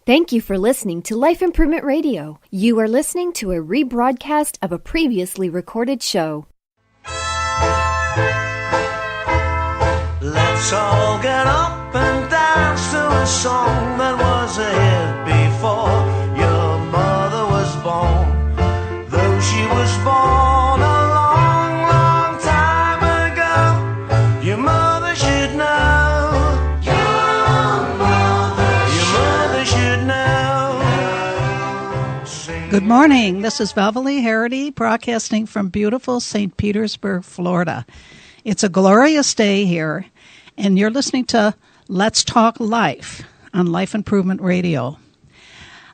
Thank you for listening to Life Improvement Radio. You are listening to a rebroadcast of a previously recorded show. Let's all get up and dance to a song that was a hit before your mother was born. Though she was born a long, long time ago, your mother should know. Your mother should know. Good morning. This is Beverly Harity broadcasting from beautiful St. Petersburg, Florida. It's a glorious day here, and you're listening to Let's Talk Life on Life Improvement Radio.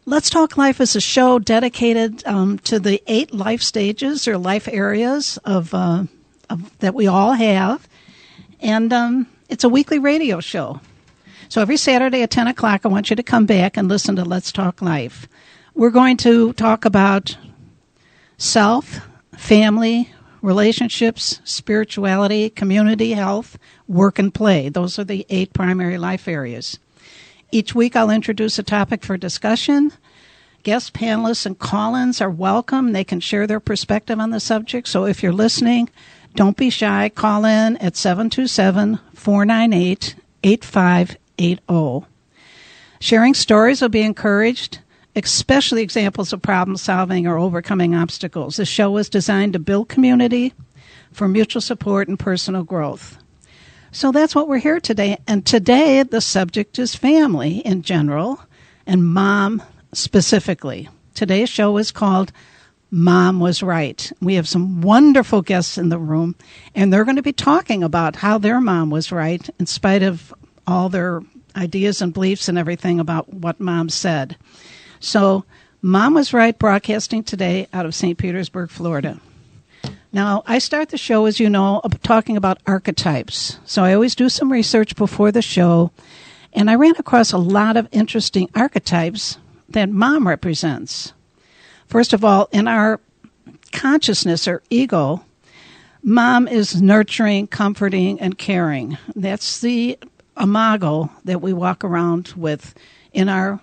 Let's Talk Life is a show dedicated to the 8 life stages or life areas of that we all have, and it's a weekly radio show. So every Saturday at 10 o'clock, I want you to come back and listen to Let's Talk Life. We're going to talk about self, family, relationships, spirituality, community, health, work, and play. Those are the 8 primary life areas. Each week I'll introduce a topic for discussion. Guest panelists and call-ins are welcome. They can share their perspective on the subject. So if you're listening, don't be shy. Call in at 727-498-8580. Sharing stories will be encouraged, especially examples of problem solving or overcoming obstacles. This show is designed to build community for mutual support and personal growth. So that's what we're here today. And today the subject is family in general and mom specifically. Today's show is called Mom Was Right. We have some wonderful guests in the room, and they're going to be talking about how their mom was right in spite of all their ideas and beliefs and everything about what mom said. So, Mom Was Right, broadcasting today out of St. Petersburg, Florida. Now, I start the show, as you know, talking about archetypes. So I always do some research before the show, and I ran across a lot of interesting archetypes that mom represents. First of all, in our consciousness or ego, mom is nurturing, comforting, and caring. That's the imago that we walk around with in our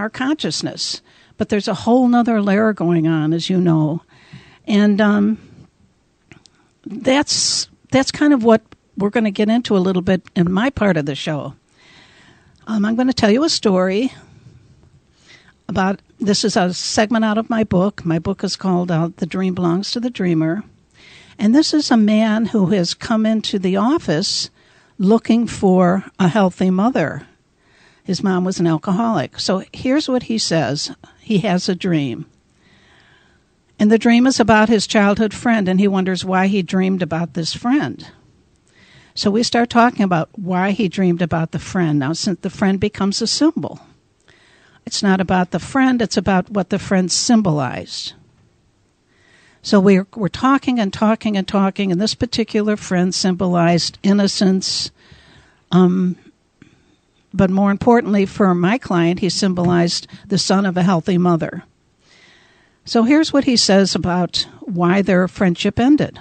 consciousness. But there's a whole nother layer going on, as you know. And that's kind of what we're going to get into a little bit in my part of the show. I'm going to tell you a story about, this is a segment out of my book. My book is called The Dream Belongs to the Dreamer. And this is a man who has come into the office looking for a healthy mother. His mom was an alcoholic. So here's what he says. He has a dream. And the dream is about his childhood friend, and he wonders why he dreamed about this friend. So we start talking about why he dreamed about the friend. Now, since the friend becomes a symbol, it's not about the friend, it's about what the friend symbolized. So we're talking and talking and talking, and this particular friend symbolized innocence, but more importantly for my client, he symbolized the son of a healthy mother. So here's what he says about why their friendship ended.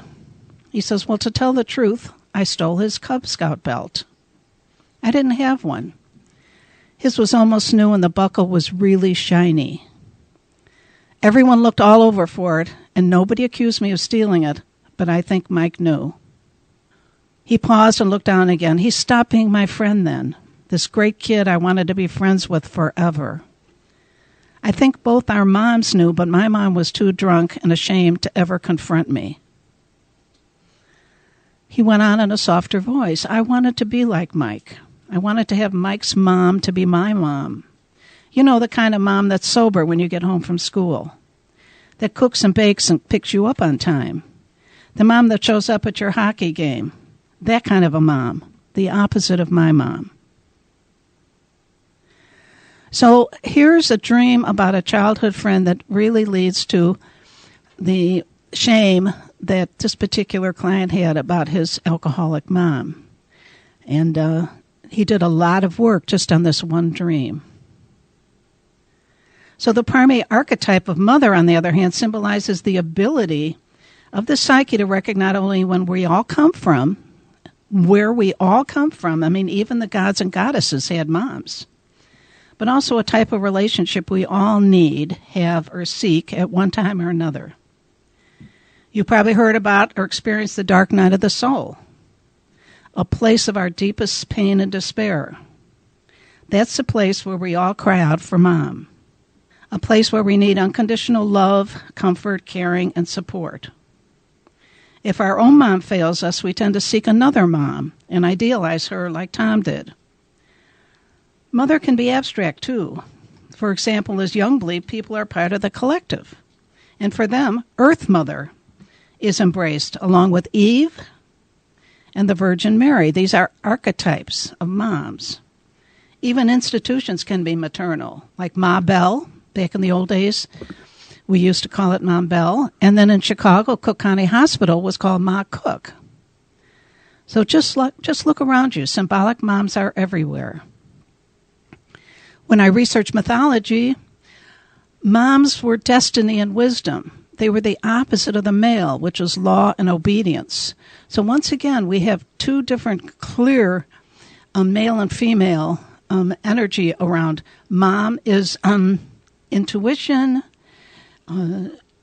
He says, well, to tell the truth, I stole his Cub Scout belt. I didn't have one. His was almost new and the buckle was really shiny. Everyone looked all over for it, and nobody accused me of stealing it, but I think Mike knew. He paused and looked down again. He stopped being my friend then. This great kid I wanted to be friends with forever. I think both our moms knew, but my mom was too drunk and ashamed to ever confront me. He went on in a softer voice. I wanted to be like Mike. I wanted to have Mike's mom to be my mom. You know, the kind of mom that's sober when you get home from school, that cooks and bakes and picks you up on time. The mom that shows up at your hockey game. That kind of a mom, the opposite of my mom. So here's a dream about a childhood friend that really leads to the shame that this particular client had about his alcoholic mom. And he did a lot of work just on this one dream. So the primary archetype of mother, on the other hand, symbolizes the ability of the psyche to recognize not only when we all come from, where we all come from. I mean, even the gods and goddesses had moms. but also a type of relationship we all need, have, or seek at one time or another. You probably heard about or experienced the dark night of the soul, a place of our deepest pain and despair. That's the place where we all cry out for Mom, a place where we need unconditional love, comfort, caring, and support. If our own mom fails us, we tend to seek another mom and idealize her like Tom did. Mother can be abstract, too. For example, as Youngbleed, people are part of the collective. And for them, Earth Mother is embraced, along with Eve and the Virgin Mary. These are archetypes of moms. Even institutions can be maternal, like Ma Bell. Back in the old days, we used to call it Mom Bell. And then in Chicago, Cook County Hospital was called Ma Cook. So just look around you. Symbolic moms are everywhere. When I researched mythology, moms were destiny and wisdom. They were the opposite of the male, which was law and obedience. So once again, we have two different clear male and female energy around. Mom is intuition.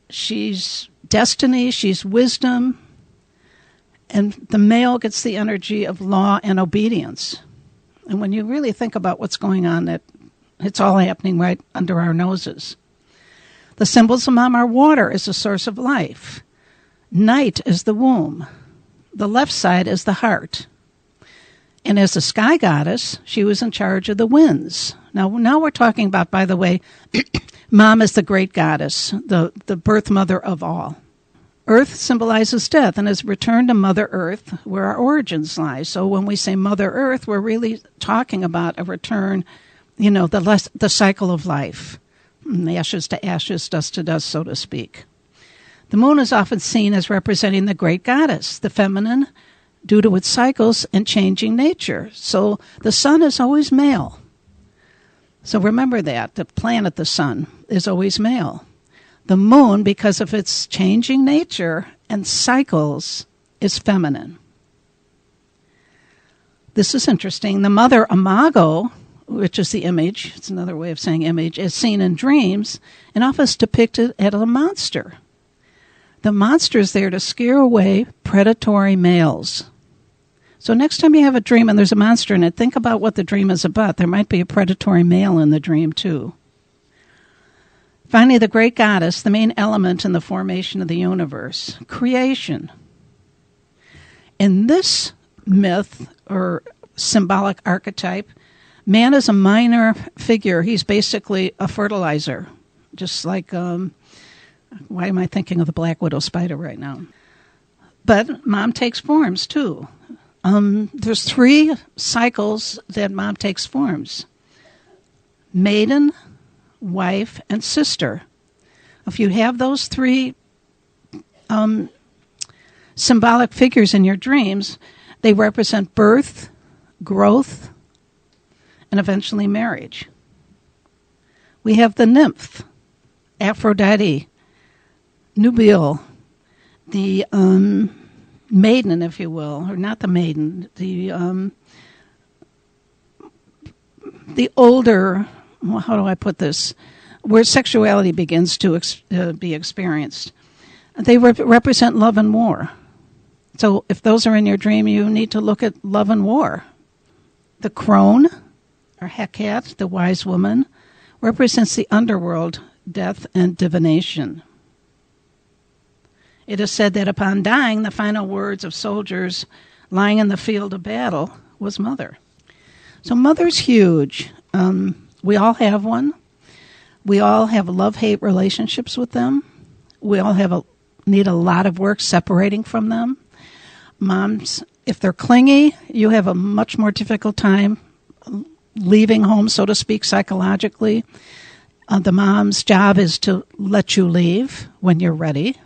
She's destiny. She's wisdom. And the male gets the energy of law and obedience. And when you really think about what's going on, it's all happening right under our noses. The symbols of Mom are water is the source of life. Night is the womb. The left side is the heart. And as the sky goddess, she was in charge of the winds. Now we're talking about, by the way, Mom is the great goddess, the birth mother of all. Earth symbolizes death and is returned to Mother Earth, where our origins lie. So when we say Mother Earth, we're really talking about a return, the cycle of life, ashes to ashes, dust to dust, so to speak. The moon is often seen as representing the great goddess, the feminine, due to its cycles and changing nature. So the sun is always male. So remember that. The planet, the sun, is always male. The moon, because of its changing nature and cycles, is feminine. This is interesting. The mother, imago, which is the image, it's another way of saying image, is seen in dreams and often is depicted as a monster. The monster is there to scare away predatory males. So next time you have a dream and there's a monster in it, think about what the dream is about. There might be a predatory male in the dream, too. Finally, the great goddess, the main element in the formation of the universe, creation. In this myth or symbolic archetype, man is a minor figure. He's basically a fertilizer, just like, why am I thinking of the Black Widow spider right now? But Mom takes forms, too. There's 3 cycles that Mom takes forms. Maiden, wife, and sister. If you have those 3 symbolic figures in your dreams, they represent birth, growth, and eventually marriage. We have the nymph, Aphrodite, Nubile, the maiden, if you will, or not the maiden, the older, how do I put this, where sexuality begins to be experienced. They represent love and war. So if those are in your dream, you need to look at love and war. The crone, or Hecate, the wise woman, represents the underworld, death, and divination. It is said that upon dying, the final words of soldiers lying in the field of battle was mother. So mother's huge. We all have one. We all have love-hate relationships with them. We all need a lot of work separating from them. Moms, if they're clingy, you have a much more difficult time leaving home, so to speak, psychologically. The mom's job is to let you leave when you're ready,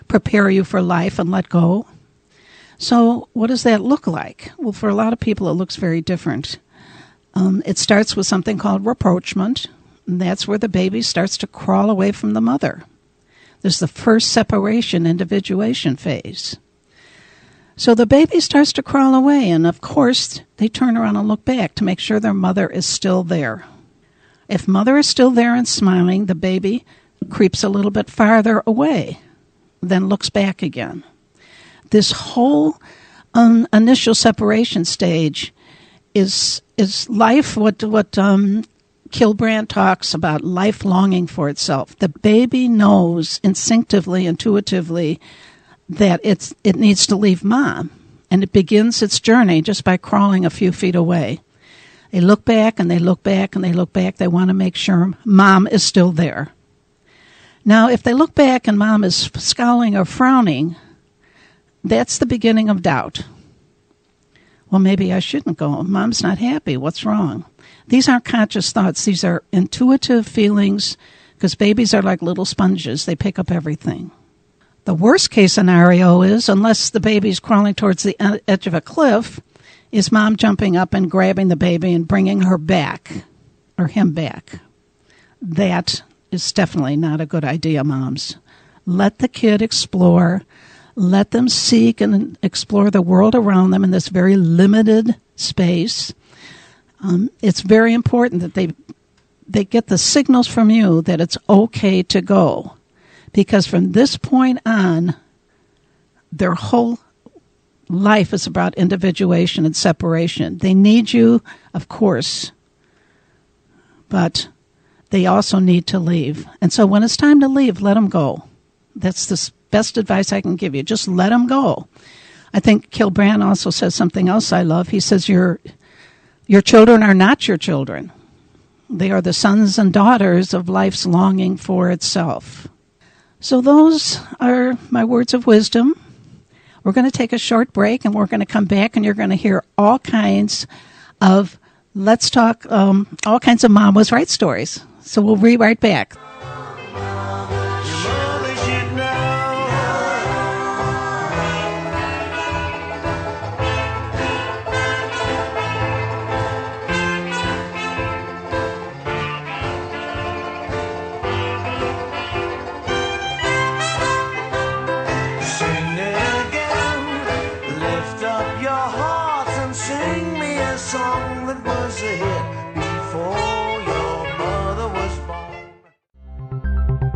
prepare you for life, and let go. So what does that look like? Well, for a lot of people, it looks very different. It starts with something called rapprochement, and that's where the baby starts to crawl away from the mother. There's the first separation, individuation phase. So the baby starts to crawl away, and of course, they turn around and look back to make sure their mother is still there. If mother is still there and smiling, the baby creeps a little bit farther away, then looks back again. This whole initial separation stage is life, what Kilbrand talks about, life longing for itself. The baby knows instinctively, intuitively, that it needs to leave mom, and it begins its journey just by crawling a few feet away. They look back and they look back and they look back. They want to make sure mom is still there. Now, if they look back and mom is scowling or frowning, that's the beginning of doubt. Well, maybe I shouldn't go. Mom's not happy. What's wrong? These aren't conscious thoughts. These are intuitive feelings, because babies are like little sponges. They pick up everything. The worst case scenario is, unless the baby's crawling towards the edge of a cliff, is mom jumping up and grabbing the baby and bringing her back, or him back. That is definitely not a good idea, moms. Let the kid explore. Let them seek and explore the world around them in this very limited space. It's very important that they get the signals from you that it's okay to go. Because from this point on, their whole life is about individuation and separation. They need you, of course, but they also need to leave. And so when it's time to leave, let them go. That's the best advice I can give you. Just let them go. I think Kilbrand also says something else I love. He says, your children are not your children. They are the sons and daughters of life's longing for itself. So those are my words of wisdom. We're going to take a short break, and we're going to come back, and you're going to hear all kinds of all kinds of Mom Was Right stories. So we'll be right back.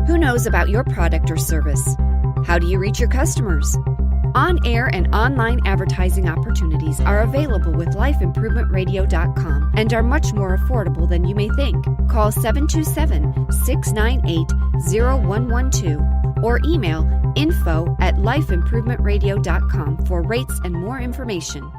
Who knows about your product or service? How do you reach your customers? On-air and online advertising opportunities are available with lifeimprovementradio.com and are much more affordable than you may think. Call 727-698-0112 or email info@lifeimprovementradio.com for rates and more information.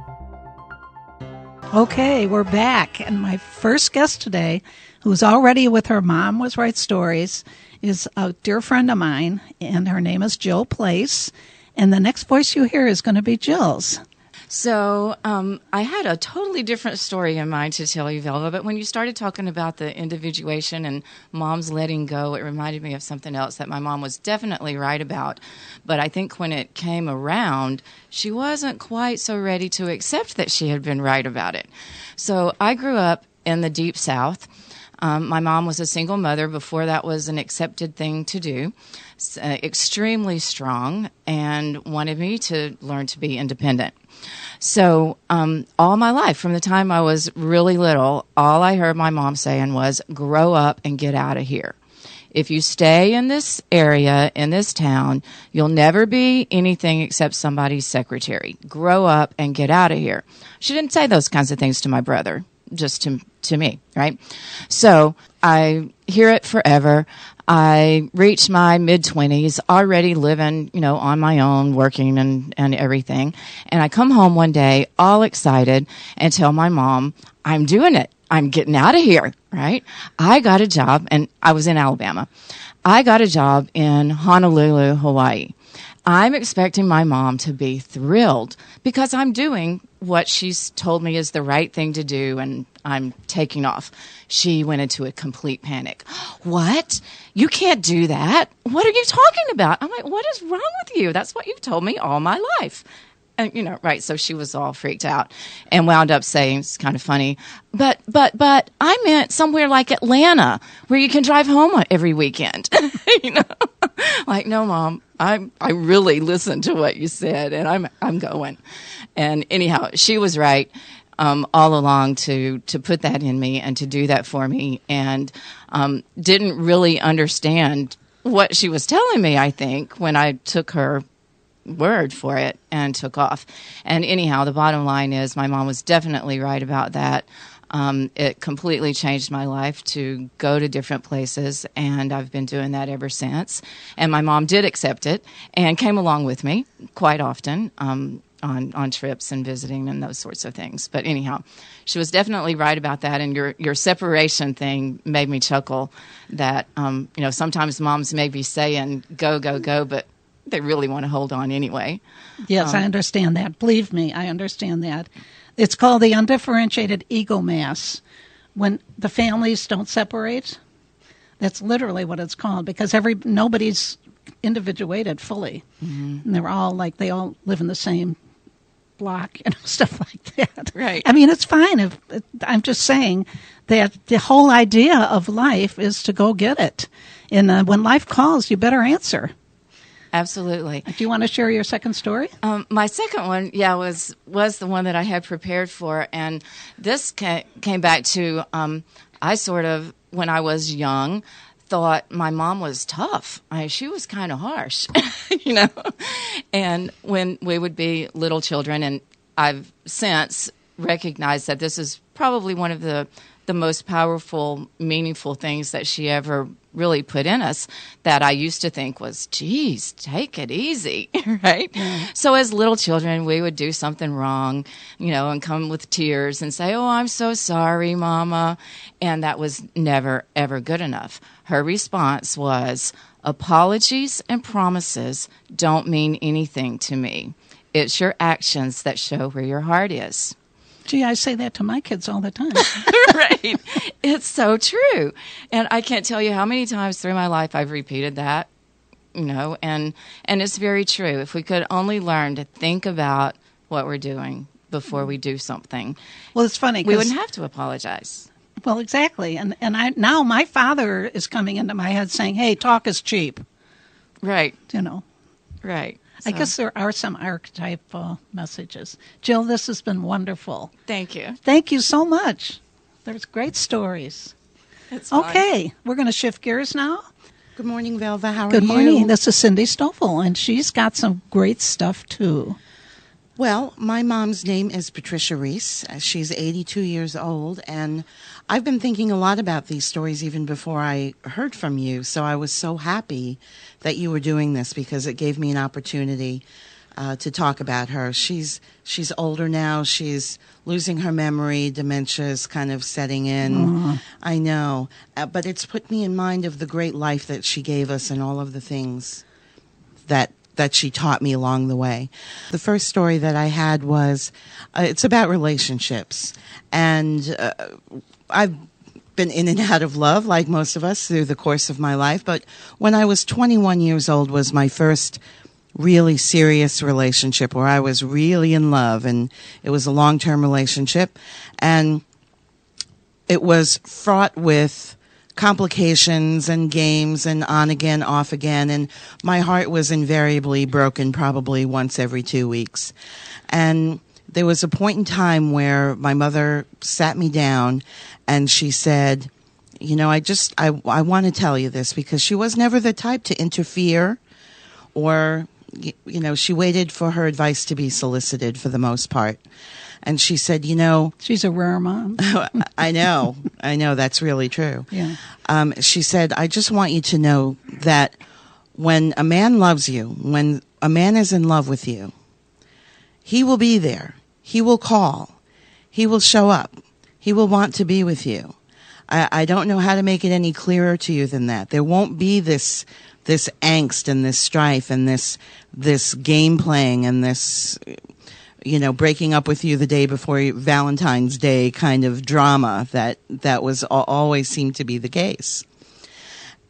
Okay, we're back, and my first guest today, who's already with her Mom Was Right stories, is a dear friend of mine, and her name is Jill Place, and the next voice you hear is going to be Jill's. So I had a totally different story in mind to tell you, Velva, but when you started talking about the individuation and mom's letting go, it reminded me of something else that my mom was definitely right about. But I think when it came around, she wasn't quite so ready to accept that she had been right about it. So I grew up in the Deep South. My mom was a single mother before that was an accepted thing to do, extremely strong, and wanted me to learn to be independent. So all my life, from the time I was really little, all I heard my mom saying was, grow up and get out of here. If you stay in this area, in this town, you'll never be anything except somebody's secretary. Grow up and get out of here. She didn't say those kinds of things to my brother, just to me, right? So I hear it forever. I reached my mid-20s, already living, on my own, working and everything. And I come home one day all excited and tell my mom, I'm doing it. I'm getting out of here, right? I got a job, and I was in Alabama. I got a job in Honolulu, Hawaii. I'm expecting my mom to be thrilled because I'm doing what she's told me is the right thing to do, and I'm taking off. She went into a complete panic. What? You can't do that. What are you talking about? I'm like, what is wrong with you? That's what you've told me all my life. And, right. So she was all freaked out and wound up saying, it's kind of funny, but I meant somewhere like Atlanta where you can drive home every weekend, Like, no, Mom, I really listened to what you said, and I'm going. And anyhow, she was right all along to put that in me and to do that for me, and didn't really understand what she was telling me, I think, when I took her word for it and took off. And anyhow, the bottom line is my mom was definitely right about that. It completely changed my life to go to different places, and I've been doing that ever since. And my mom did accept it and came along with me quite often on trips and visiting and those sorts of things. But anyhow, she was definitely right about that. And your separation thing made me chuckle that, sometimes moms may be saying, go, go, go, but they really want to hold on anyway. Yes, I understand that. Believe me, I understand that. It's called the undifferentiated ego mass. When the families don't separate, that's literally what it's called, because nobody's individuated fully. Mm-hmm. And they're all they all live in the same block, stuff like that. Right. I mean, it's fine. I'm just saying that the whole idea of life is to go get it. And when life calls, you better answer. Absolutely. Do you want to share your second story? My second one, was the one that I had prepared for, and this came back to I sort of, when I was young, thought my mom was tough. She was kind of harsh, And when we would be little children, and I've since recognized that this is probably one of the most powerful, meaningful things that she ever really put in us, that I used to think was, geez, take it easy, right? Yeah. So as little children, we would do something wrong, and come with tears and say, oh, I'm so sorry, Mama. And that was never, ever good enough. Her response was, apologies and promises don't mean anything to me. It's your actions that show where your heart is. Gee, I say that to my kids all the time. Right. It's so true. And I can't tell you how many times through my life I've repeated that, and it's very true. If we could only learn to think about what we're doing before we do something. Well, it's funny. We wouldn't have to apologize. Well, exactly. And now my father is coming into my head saying, hey, talk is cheap. Right. Right. So. I guess there are some archetypal messages. Jill, this has been wonderful. Thank you. Thank you so much. There's great stories. It's fun. Okay, we're going to shift gears now. Good morning, Velva. How are you? Good morning. This is Cindy Stoffel, and she's got some great stuff, too. Well, my mom's name is Patricia Reese. She's 82 years old, and I've been thinking a lot about these stories even before I heard from you, so I was so happy that you were doing this because it gave me an opportunity to talk about her. She's older now. She's losing her memory. Dementia is kind of setting in. I know. But it's put me in mind of the great life that she gave us and all of the things that she taught me along the way. The first story that I had was, it's about relationships. And I've been in and out of love, like most of us, through the course of my life. But when I was 21 years old was my first really serious relationship where I was really in love. And it was a long-term relationship. And it was fraught with complications and games and on again, off again. And my heart was invariably broken probably once every 2 weeks. And there was a point in time where my mother sat me down and she said, I want to tell you this, because she was never the type to interfere or, she waited for her advice to be solicited for the most part. And she said, she's a rare mom. I know. That's really true. Yeah. She said, I just want you to know that when a man loves you, when a man is in love with you, he will be there. He will call. He will show up. He will want to be with you. I don't know how to make it any clearer to you than that. There won't be this angst and this strife and this game playing and this, breaking up with you the day before Valentine's Day kind of drama that was always seemed to be the case.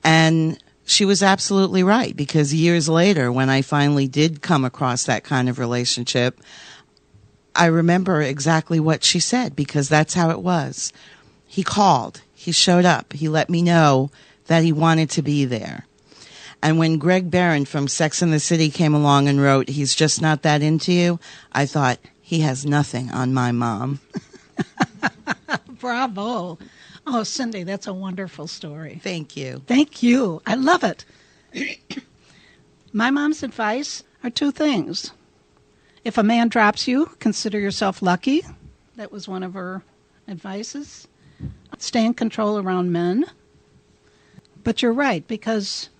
And she was absolutely right, because years later, when I finally did come across that kind of relationship, I remember exactly what she said, because that's how it was. He called. He showed up. He let me know that he wanted to be there. And when Greg Barron from Sex and the City came along and wrote, "He's just not that into you," I thought, he has nothing on my mom. Bravo. Oh, Cindy, that's a wonderful story. Thank you. Thank you. I love it. My mom's advice are two things. If a man drops you, consider yourself lucky. That was one of her advices. Stay in control around men. But you're right, because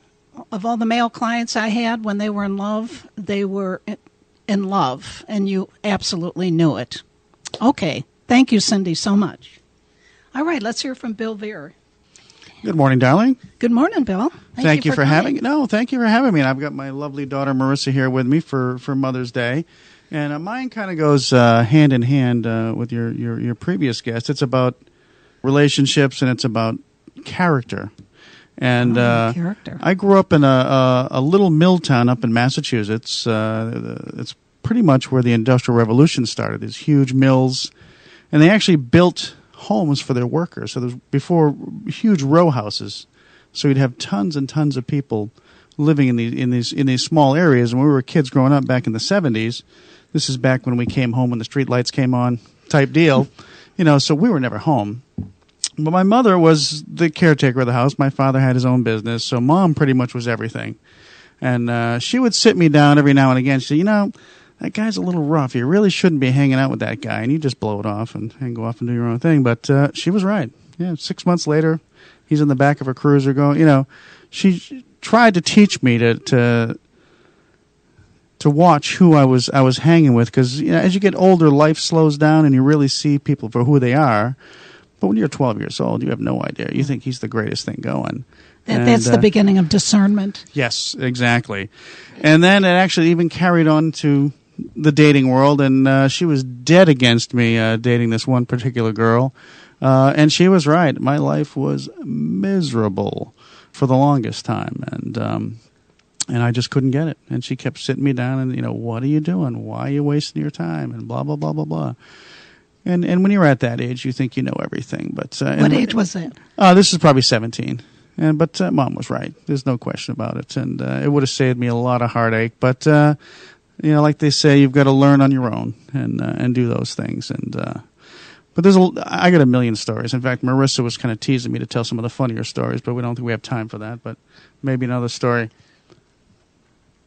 of all the male clients I had, when they were in love, they were in love, and you absolutely knew it. Okay. Thank you, Cindy, so much. All right, let's hear from Bill Veer. Good morning, darling. Good morning, Bill. Thank you for coming. having. No, thank you for having me. And I've got my lovely daughter Marissa here with me for Mother's Day, and mine kind of goes hand in hand with your previous guest. It's about relationships and it's about character. And character. I grew up in a little mill town up in Massachusetts. It's pretty much where the Industrial Revolution started. These huge mills, and they actually built homes for their workers. So there's before huge row houses. So you'd have tons and tons of people living in these small areas. And when we were kids growing up back in the 70s, this is back when we came home when the street lights came on, type deal. So we were never home. But my mother was the caretaker of the house. My father had his own business, so Mom pretty much was everything. And she would sit me down every now and again. She'd say, that guy's a little rough. You really shouldn't be hanging out with that guy. And you just blow it off and go off and do your own thing. But she was right. Yeah, 6 months later, he's in the back of a cruiser going, she tried to teach me to watch who I was hanging with. Because as you get older, life slows down and you really see people for who they are. But when you're 12 years old, you have no idea. You think he's the greatest thing going. That's the beginning of discernment. Yes, exactly. And then it actually even carried on to the dating world, and she was dead against me dating this one particular girl. And she was right. My life was miserable for the longest time, and I just couldn't get it. And she kept sitting me down and, what are you doing? Why are you wasting your time? And blah, blah, blah, blah, blah. And when you're at that age, you think you know everything. But what age was that? This is probably 17. But Mom was right. There's no question about it. And it would have saved me a lot of heartache. But, like they say, you've got to learn on your own and do those things. But I got a million stories. In fact, Marissa was kind of teasing me to tell some of the funnier stories, but we don't think we have time for that. But maybe another story.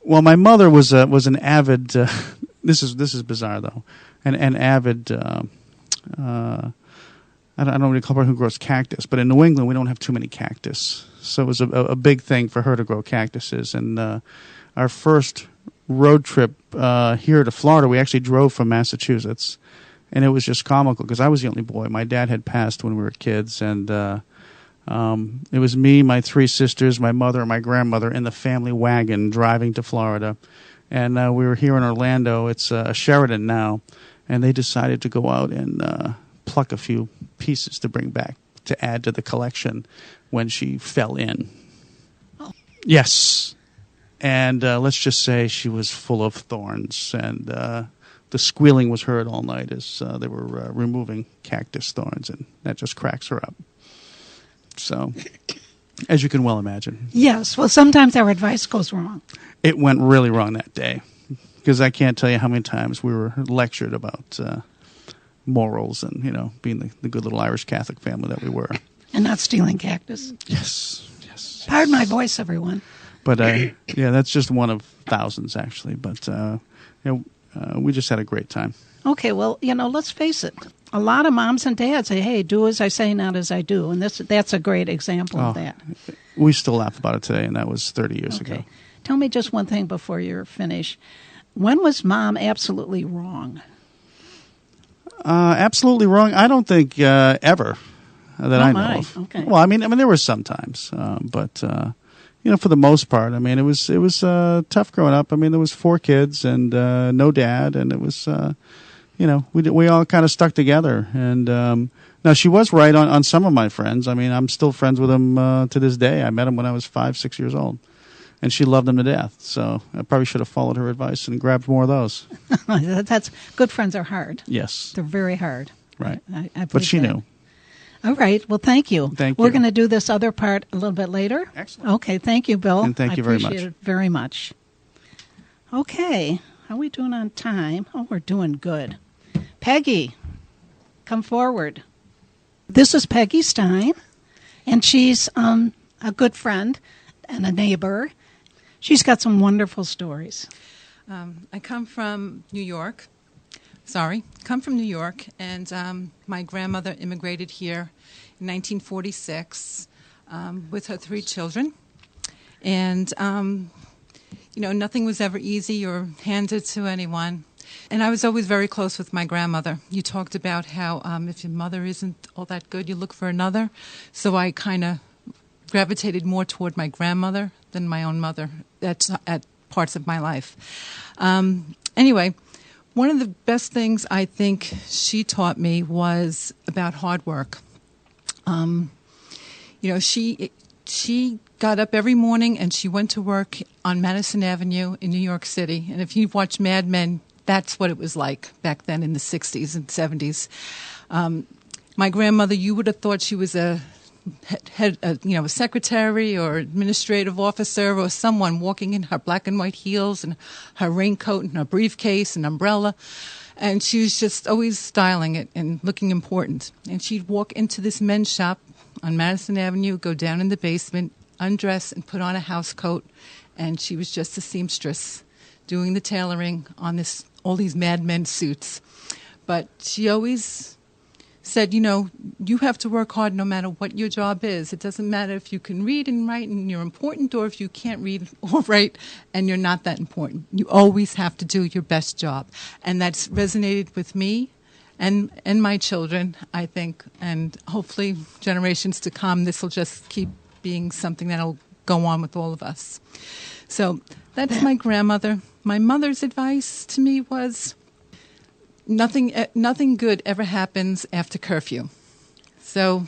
Well, my mother was an avid. This is bizarre though. An avid. I don't know what you call a person who grows cactus, but in New England we don't have too many cactus, so it was a big thing for her to grow cactuses. And our first road trip here to Florida, we actually drove from Massachusetts, and it was just comical because I was the only boy. My dad had passed when we were kids, and it was me, my three sisters, my mother, and my grandmother in the family wagon driving to Florida. And we were here in Orlando. It's a Sheridan now, and they decided to go out and pluck a few pieces to bring back to add to the collection when she fell in. Oh. Yes. And let's just say she was full of thorns, and the squealing was heard all night as they were removing cactus thorns, and that just cracks her up. So, as you can well imagine. Yes. Well, sometimes our advice goes wrong. It went really wrong that day, because I can't tell you how many times we were lectured about morals and, being the good little Irish Catholic family that we were. And not stealing cactus. Yes. Pardon my voice, everyone. But, that's just one of thousands, actually. But, we just had a great time. Okay, well, let's face it. A lot of moms and dads say, hey, do as I say, not as I do. And that's a great example of that. We still laugh about it today, and that was 30 years ago. Tell me just one thing before you're finished. When was Mom absolutely wrong? Absolutely wrong? I don't think ever that I know of. Okay. Well, I mean, there were some times, but for the most part, it was tough growing up. There was 4 kids and no dad, and it was, we all kind of stuck together. And now she was right on some of my friends. I'm still friends with them to this day. I met them when I was 5, 6 years old. And she loved them to death. So I probably should have followed her advice and grabbed more of those. That's good. Friends are hard. Yes. They're very hard. Right. I but she knew. All right. Well, thank you. Thank We're you. going to do this other part a little bit later. Excellent. Okay. Thank you, Bill. And thank you very much. I appreciate it very much. Okay. How are we doing on time? Oh, we're doing good. Peggy, come forward. This is Peggy Stein, and she's a good friend and a neighbor. She's got some wonderful stories. I come from New York. And my grandmother immigrated here in 1946 with her 3 children. And, nothing was ever easy or handed to anyone. And I was always very close with my grandmother. You talked about how if your mother isn't all that good, you look for another. So I kind of gravitated more toward my grandmother than my own mother at parts of my life. Anyway, one of the best things I think she taught me was about hard work. She got up every morning and she went to work on Madison Avenue in New York City. And if you've watched Mad Men, that's what it was like back then in the 60s and 70s. My grandmother, you would have thought she was a secretary or administrative officer or someone walking in her black and white heels and her raincoat and her briefcase and umbrella. And she was just always styling it and looking important. And she'd walk into this men's shop on Madison Avenue, go down in the basement, undress and put on a house coat. And she was just a seamstress doing the tailoring on all these Mad Men suits. But she always said, you have to work hard no matter what your job is. It doesn't matter if you can read and write and you're important, or if you can't read or write and you're not that important. You always have to do your best job. And that's resonated with me and my children, I think. And hopefully generations to come, this will just keep being something that'll go on with all of us. So that's my grandmother. My mother's advice to me was, nothing good ever happens after curfew. So,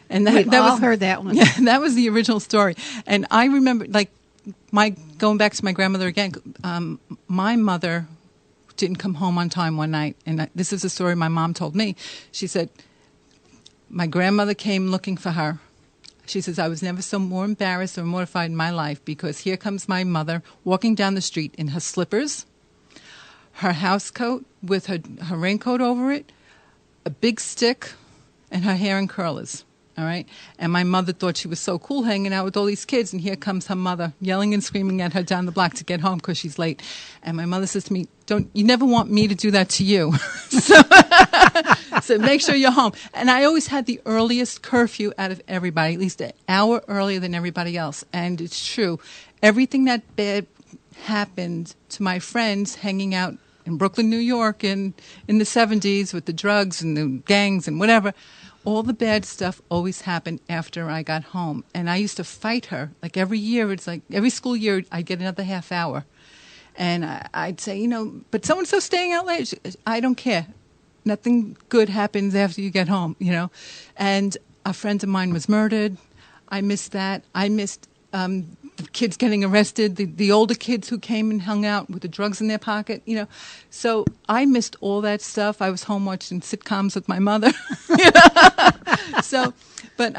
and We've all heard that one. Yeah, that was the original story. And I remember, going back to my grandmother again. My mother didn't come home on time one night, and this is a story my mom told me. She said, my grandmother came looking for her. She says, I was never so more embarrassed or mortified in my life, because here comes my mother walking down the street in her slippers, her house coat with her raincoat over it, a big stick, and her hair in curlers. All right? And my mother thought she was so cool hanging out with all these kids, and here comes her mother yelling and screaming at her down the block to get home because she's late. And my mother says to me, you never want me to do that to you. So make sure you're home. And I always had the earliest curfew out of everybody, at least an hour earlier than everybody else. And it's true. Everything that bad happened to my friends hanging out in Brooklyn, New York in the 70s with the drugs and the gangs and whatever, all the bad stuff always happened after I got home. And I used to fight her. Like every year, it's like every school year, I'd get another half hour. And I'd say, but so-and-so's staying out late. I don't care. Nothing good happens after you get home, And a friend of mine was murdered. I missed that. I missed the kids getting arrested, the older kids who came and hung out with the drugs in their pocket, So I missed all that stuff. I was home watching sitcoms with my mother. But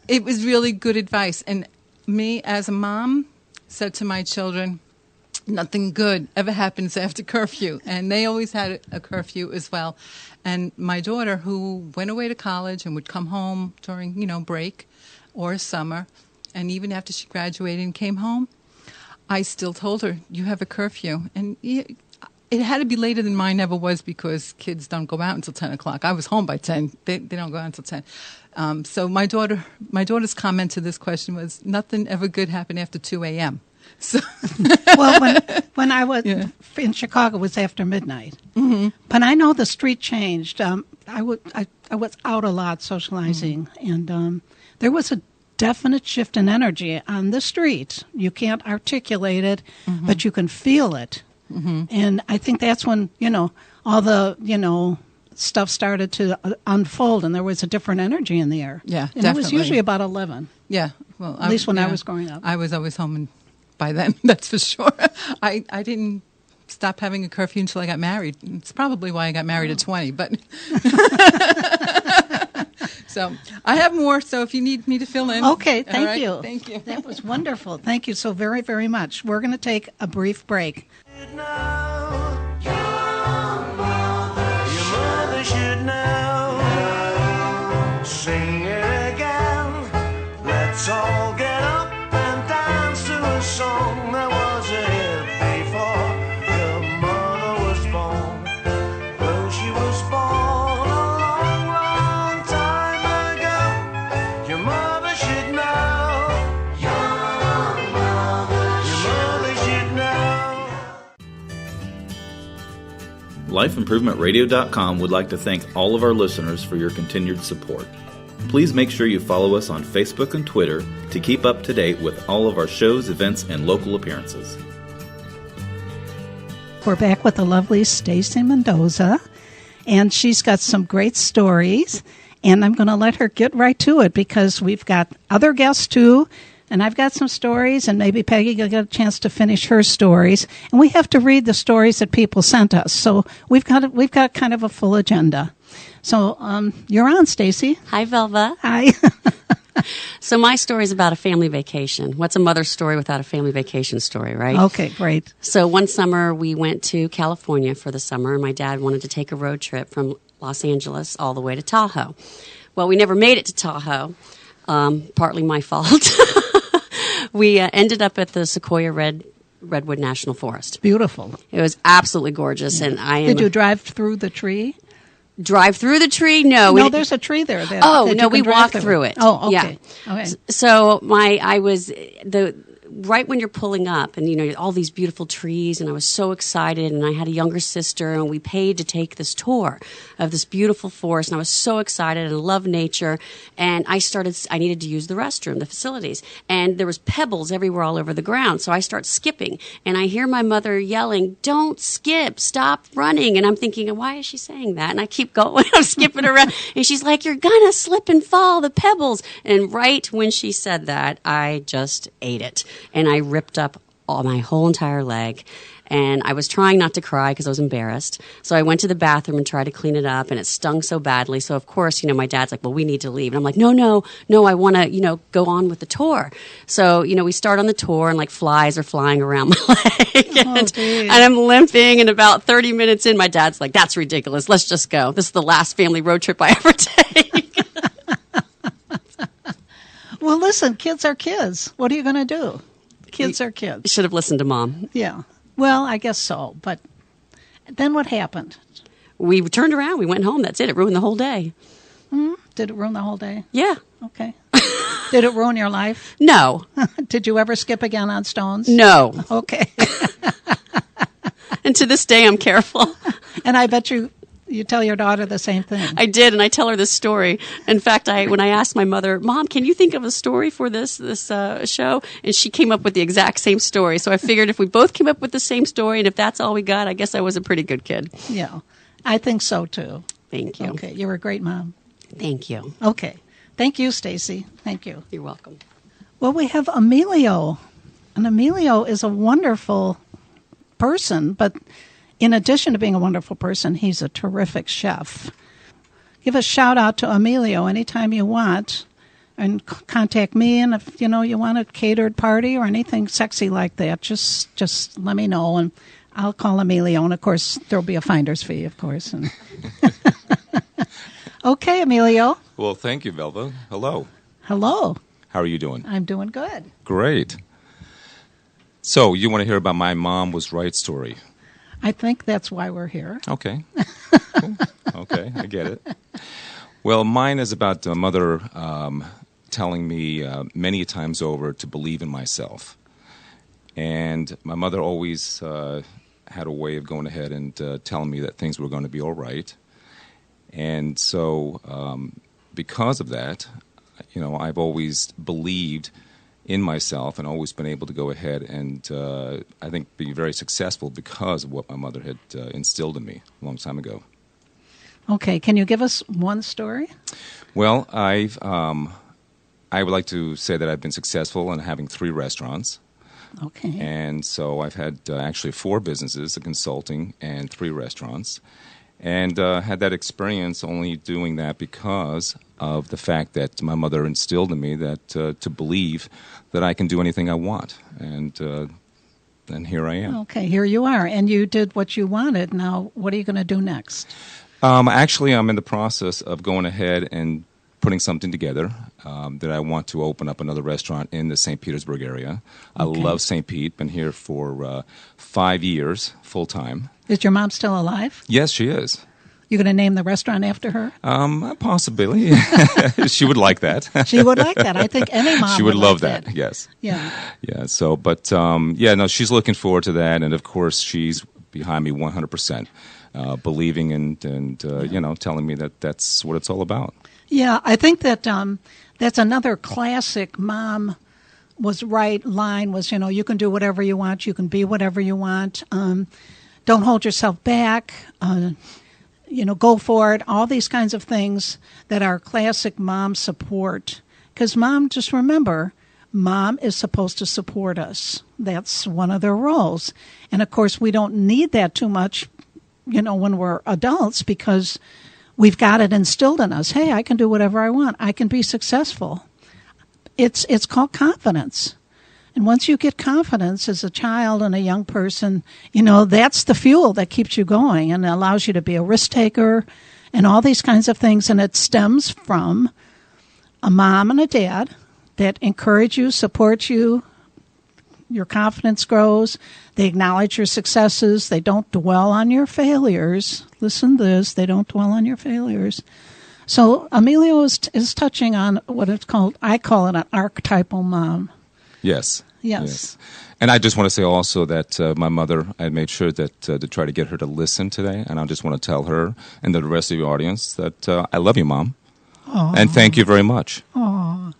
it was really good advice. And me as a mom said to my children, nothing good ever happens after curfew. And they always had a curfew as well. And my daughter, who went away to college and would come home during, break or summer, and even after she graduated and came home, I still told her, you have a curfew. And it had to be later than mine ever was, because kids don't go out until 10 o'clock. I was home by 10. They don't go out until 10. So my daughter's comment to this question was, nothing ever good happened after 2 a.m. So well, when I was in Chicago, it was after midnight. Mm-hmm. But I know the street changed. I was out a lot socializing, and there was a definite shift in energy on the street. You can't articulate it, but you can feel it. Mm-hmm. And I think that's when, all the, stuff started to unfold, and there was a different energy in the air. Yeah, and definitely. It was usually about 11. Yeah. Well, at least when I was growing up. I was always home by then, that's for sure. I didn't stop having a curfew until I got married. It's probably why I got married at 20, but... So I have more, so if you need me to fill in. Okay, All thank right, you. Thank you. That was wonderful. Thank you so very, very much. We're going to take a brief break. Your mother should know. Sing it again. Let's all get up and dance to a song that was a hit before your mother was born. Though she was born a long, long time ago, your mother should know. Your mother should know. LifeImprovementRadio.com would like to thank all of our listeners for your continued support. Please make sure you follow us on Facebook and Twitter to keep up to date with all of our shows, events, and local appearances. We're back with the lovely Stacy Mendoza, and she's got some great stories, and I'm going to let her get right to it because we've got other guests too, and I've got some stories, and maybe Peggy will get a chance to finish her stories, and we have to read the stories that people sent us, so we've got kind of a full agenda. So you're on, Stacy. Hi, Velva. Hi. So my story is about a family vacation. What's a mother's story without a family vacation story, right? Okay, great. So one summer we went to California for the summer, and my dad wanted to take a road trip from Los Angeles all the way to Tahoe. Well, we never made it to Tahoe, partly my fault. We ended up at the Sequoia Redwood National Forest. Beautiful. It was absolutely gorgeous, and Did you drive through the tree? Drive through the tree? No. No, there's a tree there. We walked through it. Oh, okay. Yeah. Okay. So right when you're pulling up, and all these beautiful trees, and I was so excited, and I had a younger sister, and we paid to take this tour of this beautiful forest, and I was so excited and love nature, and I needed to use the restroom, the facilities, and there was pebbles everywhere all over the ground, so I start skipping, and I hear my mother yelling, "Don't skip, stop running," and I'm thinking, why is she saying that? And I keep going, I'm skipping around, and she's like, "You're gonna slip and fall, the pebbles," and right when she said that, I just ate it. And I ripped up my whole entire leg. And I was trying not to cry because I was embarrassed. So I went to the bathroom and tried to clean it up, and it stung so badly. So, of course, my dad's like, "Well, we need to leave." And I'm like, no, I want to, go on with the tour. So, we start on the tour, and, flies are flying around my leg. And I'm limping, and about 30 minutes in, my dad's like, "That's ridiculous. Let's just go. This is the last family road trip I ever take." Well, listen, kids are kids. What are you going to do? Kids are kids. You should have listened to Mom. Yeah. Well, I guess so. But then what happened? We turned around. We went home. That's it. It ruined the whole day. Did it ruin the whole day? Yeah. Okay. Did it ruin your life? No. Did you ever skip again on stones? No. Okay. And to this day, I'm careful. And I bet you tell your daughter the same thing. I did, and I tell her this story. In fact, when I asked my mother, "Mom, can you think of a story for this show?" And she came up with the exact same story. So I figured if we both came up with the same story, and if that's all we got, I guess I was a pretty good kid. Yeah, I think so too. Thank you. Okay, you're a great mom. Thank you. Okay, thank you, Stacy. Thank you. You're welcome. Well, we have Emilio, and Emilio is a wonderful person, but in addition to being a wonderful person, he's a terrific chef. Give a shout out to Emilio anytime you want, and contact me. And if you want a catered party or anything sexy like that, just let me know, and I'll call Emilio. And of course, there'll be a finder's fee, of course. And okay, Emilio. Well, thank you, Velva. Hello. Hello. How are you doing? I'm doing good. Great. So you want to hear about my mom was right story? I think that's why we're here. Okay. Cool. Okay, I get it. Well, mine is about my mother telling me many times over to believe in myself. And my mother always had a way of going ahead and telling me that things were going to be all right. And so because of that, I've always believed in myself and always been able to go ahead and I think be very successful because of what my mother had instilled in me a long time ago. Okay, can you give us one story? Well, I would like to say that I've been successful in having 3 restaurants. Okay. And so I've had actually 4 businesses, a consulting and 3 restaurants. And had that experience only doing that because of the fact that my mother instilled in me that to believe that I can do anything I want. And here I am. Okay, here you are. And you did what you wanted. Now, what are you going to do next? Actually, I'm in the process of going ahead and putting something together that I want to open up another restaurant in the St. Petersburg area. I love St. Pete. Been here for 5 years, full-time. Is your mom still alive? Yes, she is. You're going to name the restaurant after her? Possibly. She would like that. She would like that. I think any mom she would love like that. Yes. Yeah. Yeah. So, but no, she's looking forward to that, and of course, she's behind me 100%, believing and telling me that that's what it's all about. Yeah, I think that that's another classic mom was right line was, you can do whatever you want, you can be whatever you want, don't hold yourself back, go for it, all these kinds of things that are classic mom support. Because mom, just remember, mom is supposed to support us. That's one of their roles. And of course, we don't need that too much, when we're adults because we've got it instilled in us. Hey, I can do whatever I want. I can be successful. It's called confidence. And once you get confidence as a child and a young person, that's the fuel that keeps you going and allows you to be a risk taker and all these kinds of things. And it stems from a mom and a dad that encourage you, support you. Your confidence grows. They acknowledge your successes. They don't dwell on your failures. Listen to this. They don't dwell on your failures. So Emilio is touching on what it's called, I call it an archetypal mom. Yes. Yes. And I just want to say also that my mother, I made sure that to try to get her to listen today, and I just want to tell her and the rest of the audience that I love you, Mom. Aww. And thank you very much. Aww.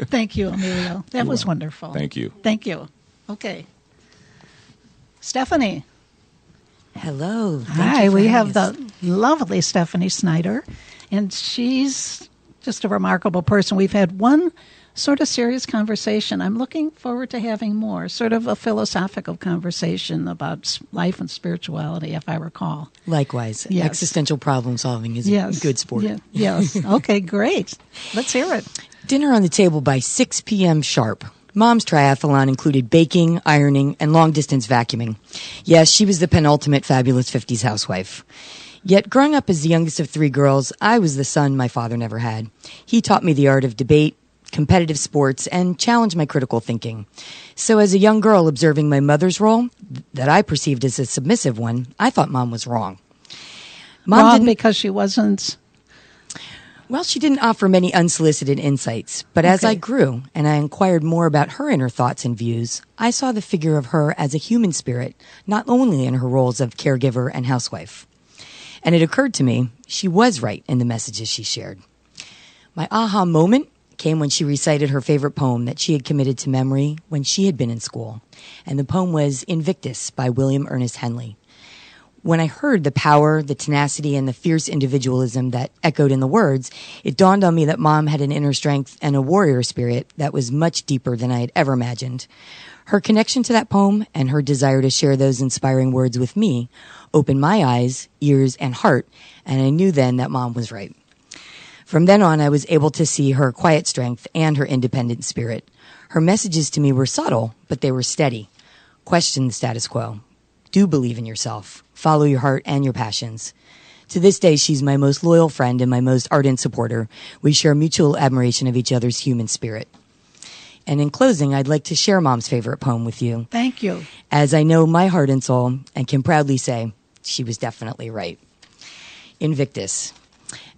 Thank you, Emilio. That was wonderful. Thank you. Thank you. Okay. Stephanie. Hello. Hi, we have the lovely Stephanie Snyder, and she's just a remarkable person. We've had one sort of serious conversation. I'm looking forward to having more, sort of a philosophical conversation about life and spirituality, if I recall. Likewise. Yes. Existential problem solving is a good sport. Yes. Okay, great. Let's hear it. Dinner on the table by 6 p.m. sharp. Mom's triathlon included baking, ironing, and long-distance vacuuming. Yes, she was the penultimate fabulous 50s housewife. Yet, growing up as the youngest of 3 girls, I was the son my father never had. He taught me the art of debate, competitive sports, and challenged my critical thinking. So as a young girl observing my mother's role, that I perceived as a submissive one, I thought Mom was wrong. Wrong because she wasn't... Well, she didn't offer many unsolicited insights, but as I grew and I inquired more about her inner thoughts and views, I saw the figure of her as a human spirit, not only in her roles of caregiver and housewife. And it occurred to me, she was right in the messages she shared. My aha moment came when she recited her favorite poem that she had committed to memory when she had been in school. And the poem was Invictus by William Ernest Henley. When I heard the power, the tenacity, and the fierce individualism that echoed in the words, it dawned on me that Mom had an inner strength and a warrior spirit that was much deeper than I had ever imagined. Her connection to that poem and her desire to share those inspiring words with me opened my eyes, ears, and heart, and I knew then that Mom was right. From then on, I was able to see her quiet strength and her independent spirit. Her messages to me were subtle, but they were steady. Question the status quo. Do believe in yourself. Follow your heart and your passions. To this day, she's my most loyal friend and my most ardent supporter. We share mutual admiration of each other's human spirit. And in closing, I'd like to share Mom's favorite poem with you. Thank you. As I know my heart and soul and can proudly say she was definitely right. Invictus.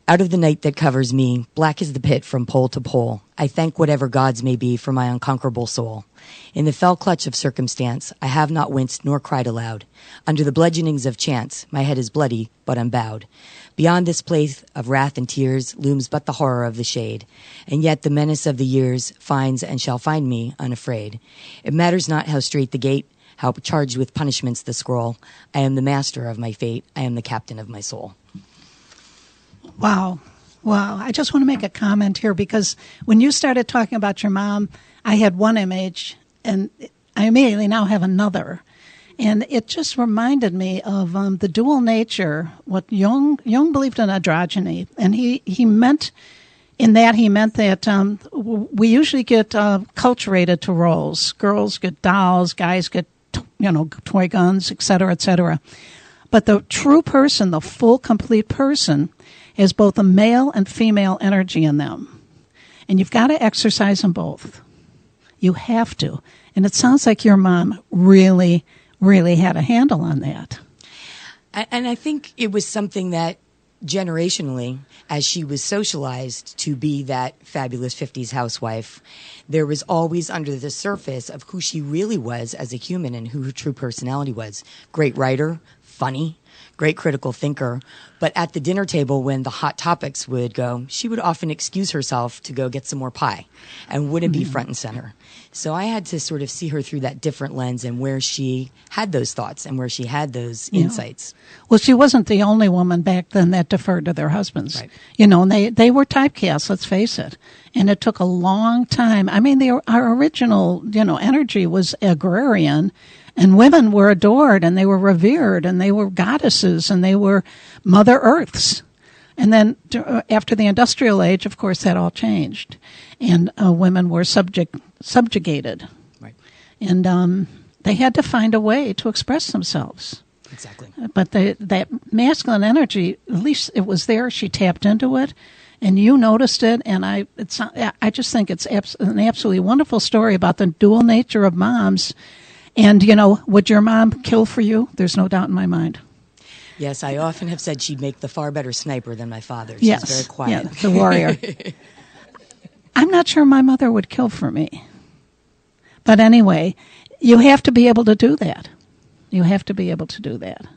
Out of the night that covers me, black as the pit from pole to pole, I thank whatever gods may be for my unconquerable soul. In the fell clutch of circumstance, I have not winced nor cried aloud. Under the bludgeonings of chance, my head is bloody, but unbowed. Beyond this place of wrath and tears looms but the horror of the shade, and yet the menace of the years finds and shall find me unafraid. It matters not how straight the gate, how charged with punishments the scroll. I am the master of my fate. I am the captain of my soul. Wow. I just want to make a comment here because when you started talking about your mom, I had one image and I immediately now have another. And it just reminded me of the dual nature, what Jung believed in androgyny. And he meant that we usually get culturated to roles. Girls get dolls, guys get, toy guns, et cetera, et cetera. But the true person, the full, complete person, has both a male and female energy in them. And you've got to exercise them both. You have to. And it sounds like your mom really, really had a handle on that. And I think it was something that generationally, as she was socialized to be that fabulous 50s housewife, there was always under the surface of who she really was as a human and who her true personality was. Great writer, funny, great critical thinker. But at the dinner table, when the hot topics would go, she would often excuse herself to go get some more pie and wouldn't be front and center. So I had to sort of see her through that different lens and where she had those thoughts and where she had those insights. Well, she wasn't the only woman back then that deferred to their husbands. Right. And they were typecast, let's face it. And it took a long time. I mean, our original, energy was agrarian. And women were adored, and they were revered, and they were goddesses, and they were Mother Earths. And then after the industrial age, of course, that all changed. And women were subjugated. Right. And they had to find a way to express themselves. Exactly. But that masculine energy, at least it was there. She tapped into it, and you noticed it. And I just think it's an absolutely wonderful story about the dual nature of moms. And, would your mom kill for you? There's no doubt in my mind. Yes, I often have said she'd make the far better sniper than my father. She's very quiet. Yeah, the warrior. I'm not sure my mother would kill for me. But anyway, you have to be able to do that. You have to be able to do that.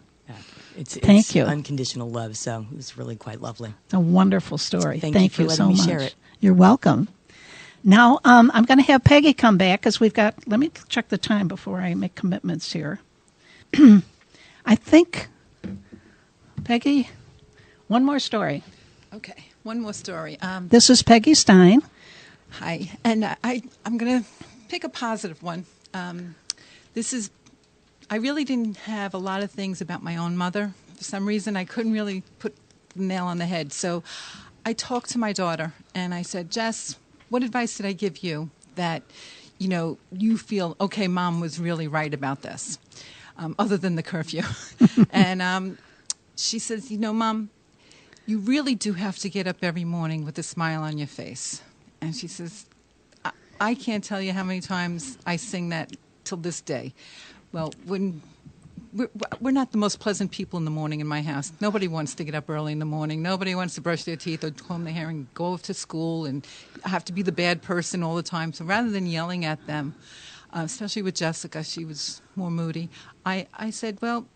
Thank you. Unconditional love, so it was really quite lovely. It's a wonderful story. Thank you for letting me share it. You're welcome. Now, I'm going to have Peggy come back because let me check the time before I make commitments here. I think, Peggy, one more story. Okay, one more story. This is Peggy Stein. Hi, and I'm going to pick a positive one. I really didn't have a lot of things about my own mother. For some reason, I couldn't really put the nail on the head. So I talked to my daughter, and I said, Jess, what advice did I give you that, you feel, okay, Mom was really right about this, other than the curfew? And she says, Mom, you really do have to get up every morning with a smile on your face. And she says, I can't tell you how many times I sing that till this day. Well, when we're not the most pleasant people in the morning in my house. Nobody wants to get up early in the morning. Nobody wants to brush their teeth or comb their hair and go off to school and have to be the bad person all the time. So rather than yelling at them, especially with Jessica, she was more moody, I said, well,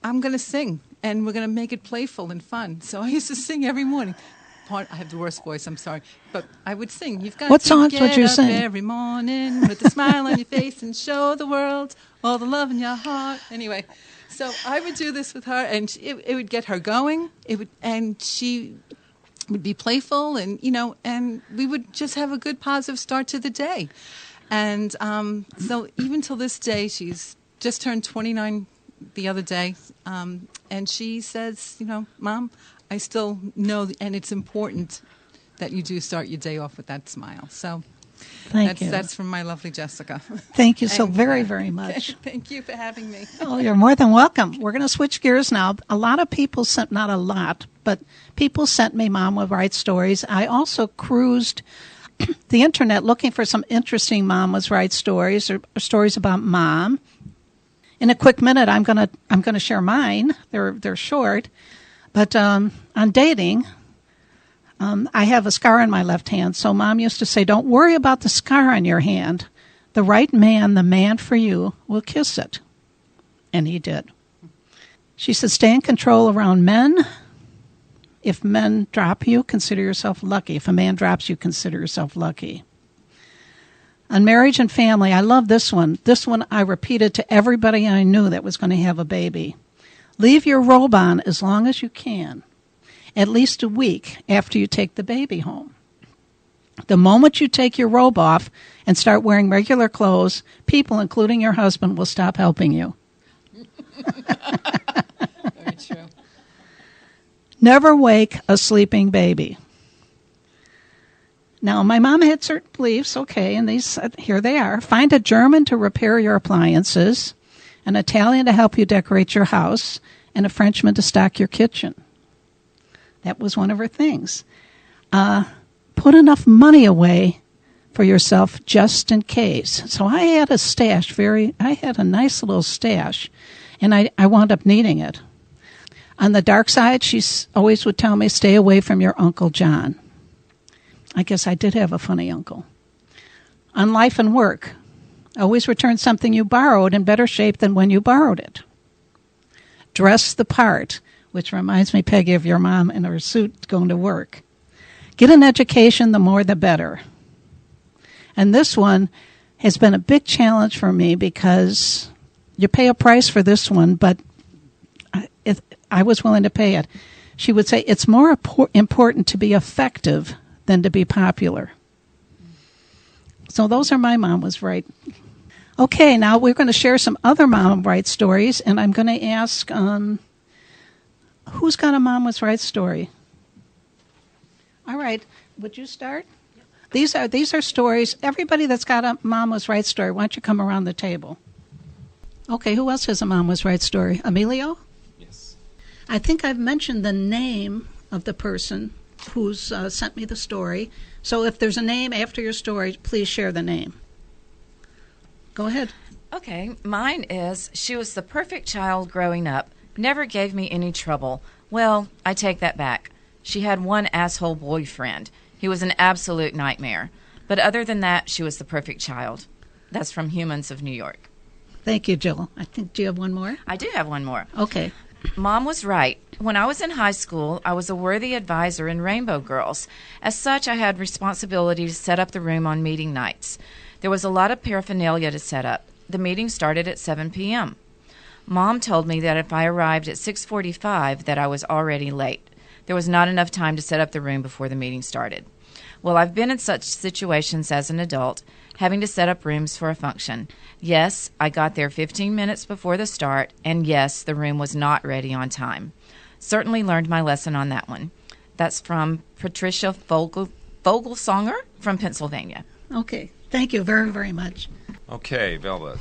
I'm going to sing, and we're going to make it playful and fun. So I used to sing every morning. I have the worst voice, I'm sorry. But I would sing. You've got what to songs get would you up sing? Every morning with a smile on your face and show the world all the love in your heart. Anyway, so I would do this with her, and it would get her going. And she would be playful, and and we would just have a good, positive start to the day. And so even till this day, she's just turned 29 the other day, and she says, Mom, I still know, and it's important that you do start your day off with that smile. So that's from my lovely Jessica. Thank you so very, very much. Thank you for having me. Oh, you're more than welcome. We're going to switch gears now. A lot of people sent, not a lot, but people sent me Mom Would Write stories. I also cruised the internet looking for some interesting Mom Would Write stories or stories about Mom. In a quick minute, I'm going to share mine. They're short. But on dating, I have a scar on my left hand. So Mom used to say, don't worry about the scar on your hand. The right man, the man for you, will kiss it. And he did. She said, stay in control around men. If men drop you, consider yourself lucky. If a man drops you, consider yourself lucky. On marriage and family, I love this one. This one I repeated to everybody I knew that was going to have a baby. Leave your robe on as long as you can, at least a week after you take the baby home. The moment you take your robe off and start wearing regular clothes, people, including your husband, will stop helping you. Very true. Never wake a sleeping baby. Now, my mom had certain beliefs, okay, and these here they are. Find a German to repair your appliances, an Italian to help you decorate your house, and a Frenchman to stock your kitchen. That was one of her things. Put enough money away for yourself just in case. So I had a stash, I had a nice little stash, and I wound up needing it. On the dark side, she always would tell me, stay away from your Uncle John. I guess I did have a funny uncle. On life and work, always return something you borrowed in better shape than when you borrowed it. Dress the part, which reminds me, Peggy, of your mom in her suit going to work. Get an education, the more the better. And this one has been a big challenge for me because you pay a price for this one, but I was willing to pay it. She would say it's more important to be effective than to be popular. So those are my mom was right. Okay, now we're going to share some other mom right stories, and I'm going to ask, who's got a mom was right story? All right, would you start? These are stories. Everybody that's got a mom was right story, why don't you come around the table? Okay, who else has a mom was right story? Emilio? Yes. I think I've mentioned the name of the person who's sent me the story. So if there's a name after your story, please share the name. Go ahead. Okay, mine is, she was the perfect child growing up, never gave me any trouble. Well, I take that back. She had one asshole boyfriend. He was an absolute nightmare. But other than that, she was the perfect child. That's from Humans of New York. Thank you, Jill. Do you have one more? I do have one more. Okay. Mom was right. When I was in high school, I was a worthy advisor in Rainbow Girls. As such, I had responsibility to set up the room on meeting nights. There was a lot of paraphernalia to set up. The meeting started at 7 p.m. Mom told me that if I arrived at 6:45, that I was already late. There was not enough time to set up the room before the meeting started. Well, I've been in such situations as an adult, having to set up rooms for a function. Yes, I got there 15 minutes before the start, and yes, the room was not ready on time. Certainly learned my lesson on that one. That's from Patricia Vogelsonger from Pennsylvania. Okay. Thank you very, very much. Okay, Velva,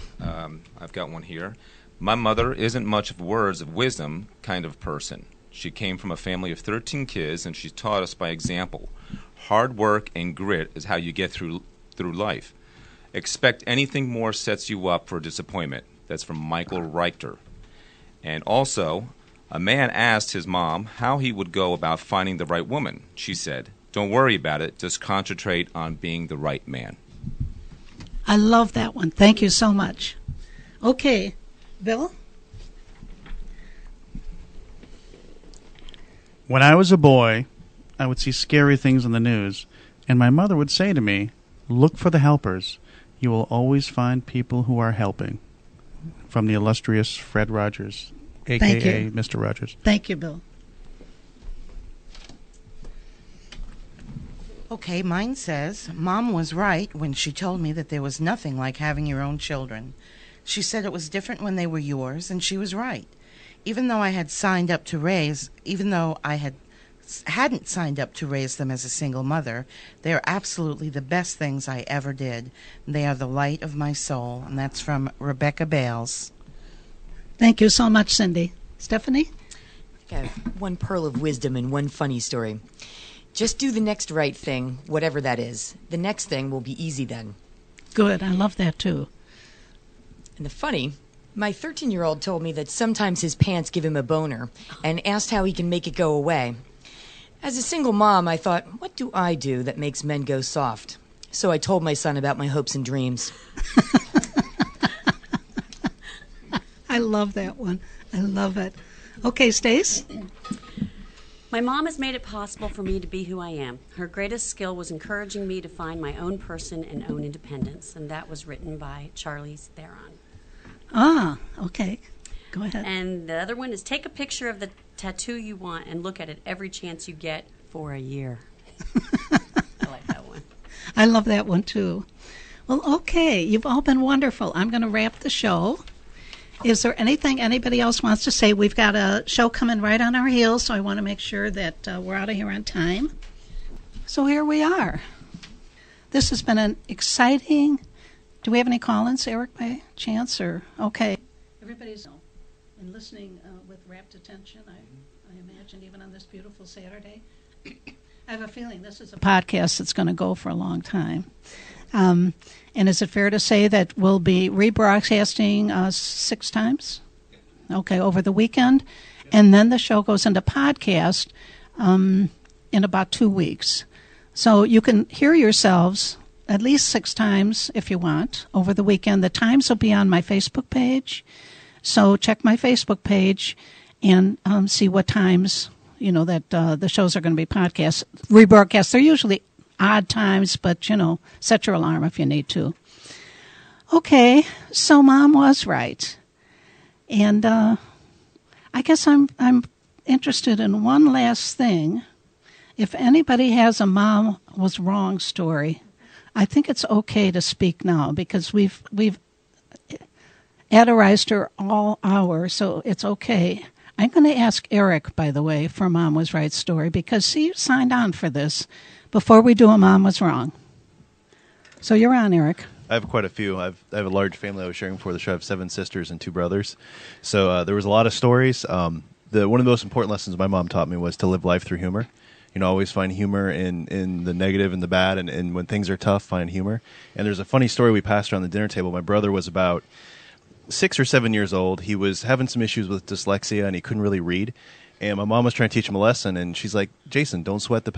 I've got one here. My mother isn't much of words of wisdom kind of person. She came from a family of 13 kids, and she taught us by example. Hard work and grit is how you get through life. Expect anything more sets you up for disappointment. That's from Michael Reichter. And also, a man asked his mom how he would go about finding the right woman. She said, "Don't worry about it. Just concentrate on being the right man." I love that one. Thank you so much. Okay, Bill? When I was a boy, I would see scary things on the news, and my mother would say to me, "Look for the helpers. You will always find people who are helping." From the illustrious Fred Rogers, a.k.a. Mr. Rogers. Thank you, Bill. Okay, mine says, Mom was right when she told me that there was nothing like having your own children. She said it was different when they were yours, and she was right. Even though I hadn't signed up to raise them as a single mother, they are absolutely the best things I ever did. They are the light of my soul, and that's from Rebecca Bales. Thank you so much, Cindy. Stephanie? I have one pearl of wisdom and one funny story. Just do the next right thing, whatever that is. The next thing will be easy then. Good. I love that, too. And the funny, my 13-year-old told me that sometimes his pants give him a boner and asked how he can make it go away. As a single mom, I thought, what do I do that makes men go soft? So I told my son about my hopes and dreams. I love that one. I love it. Okay, Stace? My mom has made it possible for me to be who I am. Her greatest skill was encouraging me to find my own person and own independence, and that was written by Charlize Theron. Ah, okay. Go ahead. And the other one is take a picture of the tattoo you want and look at it every chance you get for a year. I like that one. I love that one, too. Well, okay. You've all been wonderful. I'm going to wrap the show. Is there anything anybody else wants to say? We've got a show coming right on our heels, so I want to make sure that we're out of here on time. So here we are. This has been an exciting... Do we have any call-ins, Eric, by chance? Or okay. Everybody's and listening with rapt attention, I imagine, even on this beautiful Saturday. I have a feeling this is a podcast that's going to go for a long time. And is it fair to say that we'll be rebroadcasting 6 times? Okay, over the weekend. And then the show goes into podcast in about 2 weeks. So you can hear yourselves at least 6 times if you want over the weekend. The times will be on my Facebook page. So check my Facebook page and see what times, that the shows are going to be podcasts, rebroadcast. They're usually odd times, but, set your alarm if you need to. Okay, so Mom was right. And I guess I'm interested in one last thing. If anybody has a Mom was wrong story, I think it's okay to speak now because we've adorized her all hour, so it's okay. I'm going to ask Eric, by the way, for Mom was right story because he signed on for this before we do a Mom was wrong. So you're on, Eric. I have quite a few. I have a large family I was sharing before the show. I have 7 sisters and 2 brothers. So there was a lot of stories. One of the most important lessons my mom taught me was to live life through humor. Always find humor in the negative and the bad, and when things are tough, find humor. And there's a funny story we passed around the dinner table. My brother was about 6 or 7 years old. He was having some issues with dyslexia, and he couldn't really read. And my mom was trying to teach him a lesson, and she's like, "Jason, don't sweat the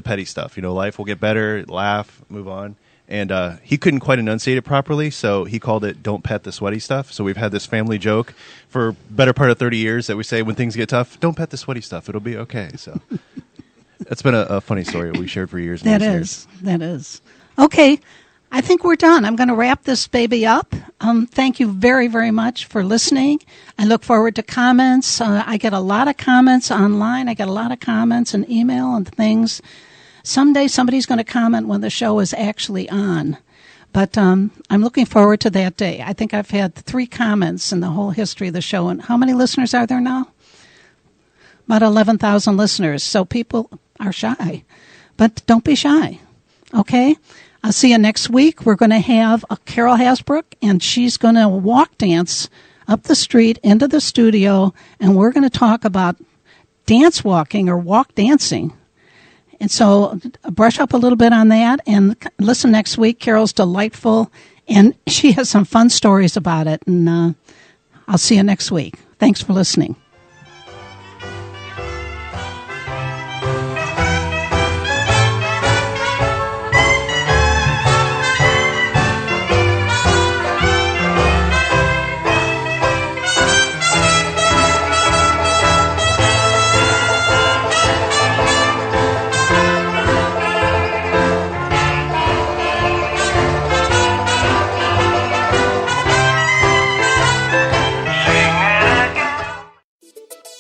petty stuff. Life will get better. Laugh, move on." And he couldn't quite enunciate it properly, so he called it "don't pet the sweaty stuff." So we've had this family joke for better part of 30 years that we say when things get tough, "Don't pet the sweaty stuff. It'll be okay." So that's been a funny story we shared for years. That is. Okay, I think we're done. I'm going to wrap this baby up. Thank you very, very much for listening. I look forward to comments. I get a lot of comments online. I get a lot of comments and email and things. Someday somebody's going to comment when the show is actually on. But I'm looking forward to that day. I think I've had 3 comments in the whole history of the show. And how many listeners are there now? About 11,000 listeners. So people are shy. But don't be shy. Okay? I'll see you next week. We're going to have a Carol Hasbrook, and she's going to walk dance up the street into the studio, and we're going to talk about dance walking or walk dancing. And so brush up a little bit on that and listen next week. Carol's delightful, and she has some fun stories about it. And I'll see you next week. Thanks for listening.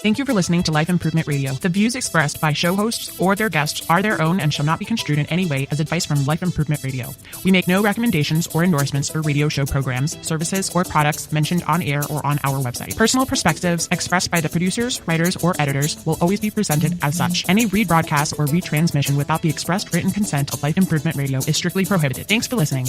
Thank you for listening to Life Improvement Radio. The views expressed by show hosts or their guests are their own and shall not be construed in any way as advice from Life Improvement Radio. We make no recommendations or endorsements for radio show programs, services, or products mentioned on air or on our website. Personal perspectives expressed by the producers, writers, or editors will always be presented as such. Any rebroadcast or retransmission without the expressed written consent of Life Improvement Radio is strictly prohibited. Thanks for listening.